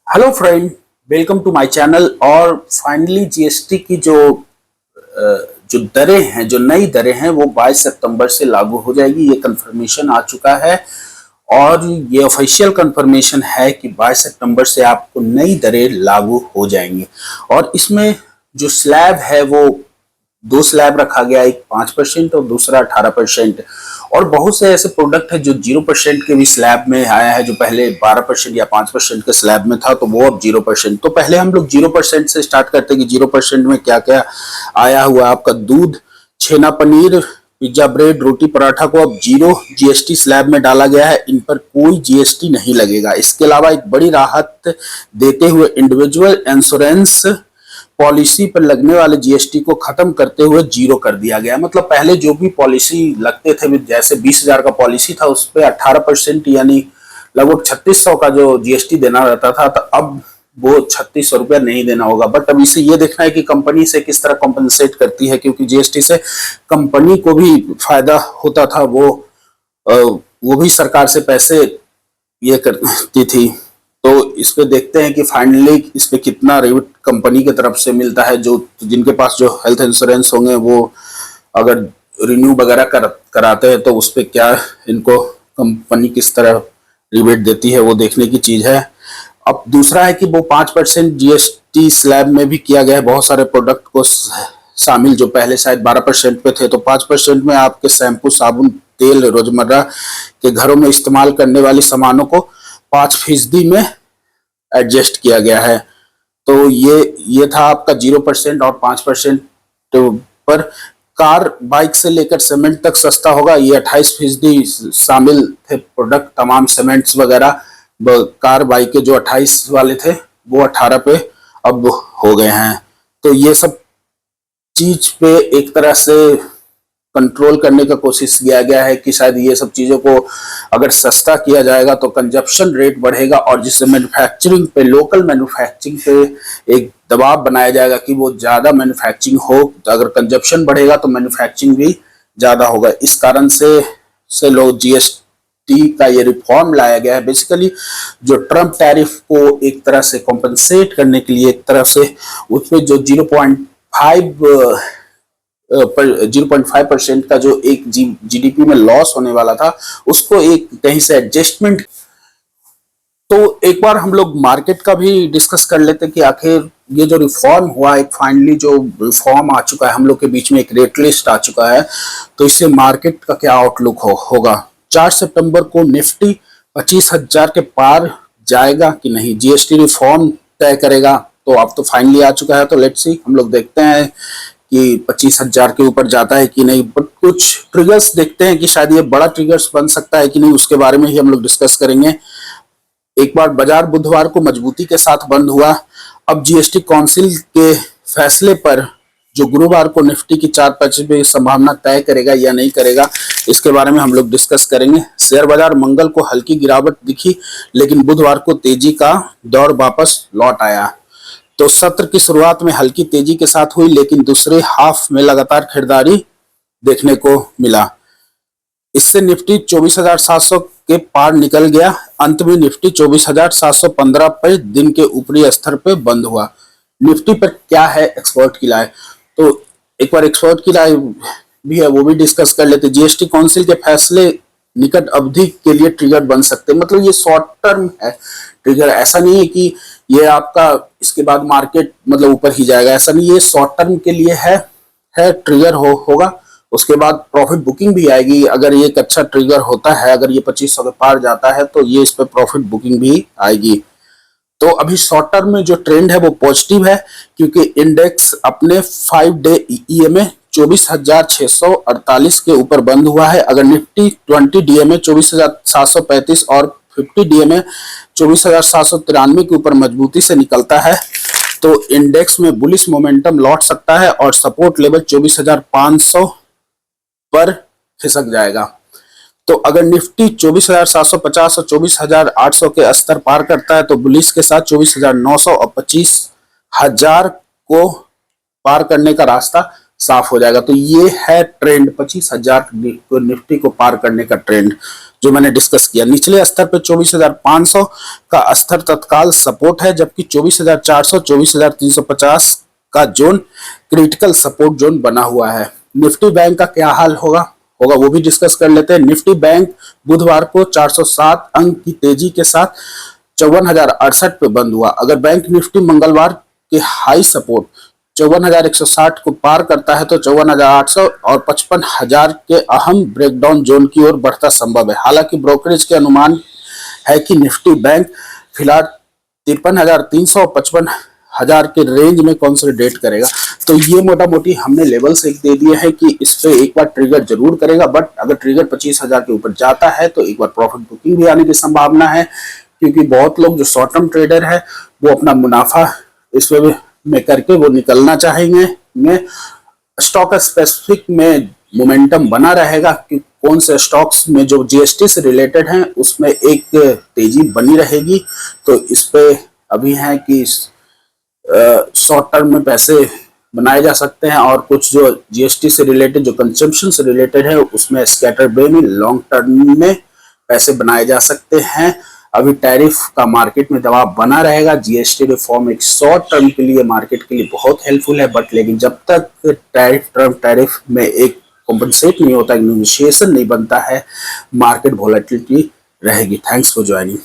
Hello friend, welcome to my channel. और finally GST की जो दरें हैं, जो नई दरें हैं, वो 22 सितंबर से लागू हो जाएगी। ये कंफर्मेशन आ चुका है और ये ऑफिशियल कंफर्मेशन है कि 22 सितंबर से आपको नई दरें लागू हो जाएंगी। और इसमें जो स्लैब है वो दो स्लैब रखा गया, एक 5% और दूसरा 18%। और बहुत से ऐसे प्रोडक्ट है जो 0% के भी स्लैब में आया है, जो पहले 12% या 5% के स्लैब में था, तो वो अब 0%। तो पहले हम लोग 0% से स्टार्ट करते कि 0% में क्या क्या आया हुआ। आपका दूध, छेना, पनीर, पिज्जा, ब्रेड, रोटी, पराठा को अब 0 जीएसटी स्लैब में डाला गया है। इन पर कोई जीएसटी नहीं लगेगा। इसके अलावा एक बड़ी राहत देते हुए इंडिविजुअल इंश्योरेंस पॉलिसी पर लगने वाले जीएसटी को खत्म करते हुए 0 कर दिया गया। मतलब पहले जो भी पॉलिसी लगते थे, जैसे 20,000 का पॉलिसी था, उस पर 18% यानी लगभग 3600 का जो जीएसटी देना रहता था, तो अब वो 3600 रुपया नहीं देना होगा। बट अब इसे ये देखना है कि कंपनी से किस तरह कॉम्पनसेट करती है, क्योंकि जीएसटी से कंपनी को भी फायदा होता था। वो भी सरकार से पैसे ये करती थी। तो इस पे देखते हैं कि फाइनली इस पे कितना रिबेट कंपनी की तरफ से मिलता है। जो जिनके पास जो हेल्थ इंश्योरेंस होंगे, वो अगर रिन्यू वगैरह कराते हैं तो उस पे क्या इनको कंपनी किस तरह रिबेट देती है, वो देखने की चीज है। अब दूसरा है कि वो 5% जीएसटी स्लैब में भी किया गया है बहुत सारे प्रोडक्ट को शामिल, जो पहले शायद 12% पे थे। तो 5% में आपके शैम्पू, साबुन, तेल, रोजमर्रा के घरों में इस्तेमाल करने वाली सामानों को 5% में एडजस्ट किया गया है। तो ये था आपका 0% और 5% पर। कार, बाइक से लेकर सीमेंट तक सस्ता होगा, ये 28% शामिल थे प्रोडक्ट, तमाम सीमेंट्स वगैरह। कार, बाइक के जो 28 वाले थे वो 18 पे अब हो गए हैं। तो ये सब चीज पे एक तरह से कंट्रोल करने का कोशिश किया गया है कि शायद ये सब चीजों को अगर सस्ता किया जाएगा तो कंजप्शन रेट बढ़ेगा, और जिससे मैन्युफैक्चरिंग पे, लोकल मैन्युफैक्चरिंग पे एक दबाव बनाया जाएगा कि वो ज्यादा मैन्युफैक्चरिंग हो। तो अगर कंजप्शन बढ़ेगा तो मैन्युफैक्चरिंग भी ज्यादा होगा। इस कारण से लोग जीएसटी का ये रिफॉर्म लाया गया है। बेसिकली जो ट्रम्प टैरिफ को एक तरह से कॉम्पनसेट करने के लिए, एक तरह से उसमें जो 0.5% का जो एक जीडीपी में लॉस होने वाला था, उसको एक कहीं से एडजस्टमेंट। तो एक बार हम लोग मार्केट का भी डिस्कस कर लेते कि आखिर ये जो रिफॉर्म हुआ, एक फाइनली जो रिफॉर्म आ चुका है, हम लोग के बीच में एक रेट लिस्ट आ चुका है, तो इससे मार्केट का क्या आउटलुक होगा। 4 सितंबर को निफ्टी 25,000 के पार जाएगा कि नहीं, जीएसटी रिफॉर्म तय करेगा। तो अब तो फाइनली आ चुका है, तो लेट्स सी, हम लोग देखते हैं कि 25,000 के ऊपर जाता है कि नहीं। बट कुछ ट्रिगर्स देखते हैं कि शायद ये बड़ा ट्रिगर्स बन सकता है कि नहीं, उसके बारे में ही हम लोग डिस्कस करेंगे। एक बार बाजार बुधवार को मजबूती के साथ बंद हुआ। अब जीएसटी काउंसिल के फैसले पर जो गुरुवार को निफ्टी की 4% की संभावना तय करेगा या नहीं करेगा, इसके बारे में हम लोग डिस्कस करेंगे। शेयर बाजार मंगल को हल्की गिरावट दिखी, लेकिन बुधवार को तेजी का दौर वापस लौट आया। तो सत्र की शुरुआत में हल्की तेजी के साथ हुई, लेकिन दूसरे हाफ में लगातार खरीदारी देखने को मिला। इससे निफ्टी 24,700 के पार निकल गया। अंत में निफ्टी 24,715 पर दिन के ऊपरी स्तर पर बंद हुआ। निफ्टी पर क्या है एक्सपर्ट की राय, तो एक बार एक्सपर्ट की राय भी है, वो भी डिस्कस कर लेते। जीएसटी काउंसिल के फैसले निकट अवधि के लिए ट्रिगर बन सकते हैं। मतलब ये शॉर्ट टर्म है ट्रिगर, ऐसा नहीं है कि ये आपका इसके बाद मार्केट मतलब ऊपर ही जाएगा, ऐसा नहीं। ये शॉर्ट टर्म के लिए है ट्रिगर होगा। उसके बाद प्रॉफिट बुकिंग भी आएगी। अगर ये एक अच्छा ट्रिगर होता है, अगर ये 2500 के पार जाता है, तो ये इस पे प्रॉफिट बुकिंग भी आएगी। तो अभी शॉर्ट टर्म में जो ट्रेंड है वो पॉजिटिव है, क्योंकि इंडेक्स अपने 5 डे ईएमए 24,648 के ऊपर बंद हुआ है। अगर निफ्टी 20 डीएमए 24,735 और 50 डीएमए 24,793 के ऊपर मजबूती से निकलता है, तो इंडेक्स में बुलिश मोमेंटम लौट सकता है और सपोर्ट लेवल 24,500 पर खिसक जाएगा। तो अगर निफ्टी 24,750 और 24,800 के स्तर पार करता है, तो बुलिश के साथ 24,900 और 25,000 को पार करने का रास्ता साफ हो जाएगा। तो ये है ट्रेंड, 25,000 को निफ्टी को पार करने का ट्रेंड। जो मैंने डिस्कस किया। निचले स्तर पे 24,500 का स्तर तत्काल सपोर्ट है, जबकि 24,400 24,350 का जोन क्रिटिकल सपोर्ट जोन बना हुआ है। निफ्टी बैंक का क्या हाल होगा वो भी डिस्कस कर लेते हैं। निफ्टी बैंक बुधवार को 407 अंक की तेजी के साथ 54,068 पे बंद हुआ। अगर बैंक निफ्टी मंगलवार के हाई सपोर्ट 54,160 को पार करता है तो 54,800 और 55,000 के अहम ब्रेकडाउन जोन की ओर बढ़ता संभव है। हालांकि ब्रोकरेज के अनुमान है कि निफ्टी बैंक फिलहाल 53,300 और 55,000 के रेंज में कंसोलिडेट करेगा। तो ये मोटा मोटी हमने लेवल्स एक दे दिए हैं कि इस पे एक बार ट्रिगर जरूर करेगा, बट अगर ट्रिगर 25,000 के ऊपर जाता है तो एक बार प्रॉफिट बुकिंग भी आने की संभावना है, क्योंकि बहुत लोग जो शॉर्ट टर्म ट्रेडर है वो अपना मुनाफा इस में करके वो निकलना चाहेंगे। स्टॉक स्पेसिफिक में मोमेंटम बना रहेगा कि कौन से स्टॉक्स में जो जीएसटी से रिलेटेड हैं उसमें एक तेजी बनी रहेगी। तो इस पे अभी है कि शॉर्ट टर्म में पैसे बनाए जा सकते हैं, और कुछ जो जीएसटी से रिलेटेड जो कंजम्पशन से रिलेटेड है उसमें स्कैटर वे में लॉन्ग टर्म में पैसे बनाए जा सकते हैं। अभी टैरिफ का मार्केट में दबाव बना रहेगा। जीएसटी रिफॉर्म एक शॉर्ट टर्म के लिए मार्केट के लिए बहुत हेल्पफुल है, बट लेकिन जब तक टैरिफ में एक कॉम्पनसेट नहीं होता, नेगोशिएशन नहीं बनता है, मार्केट वोलेटिलिटी रहेगी। Thanks for joining.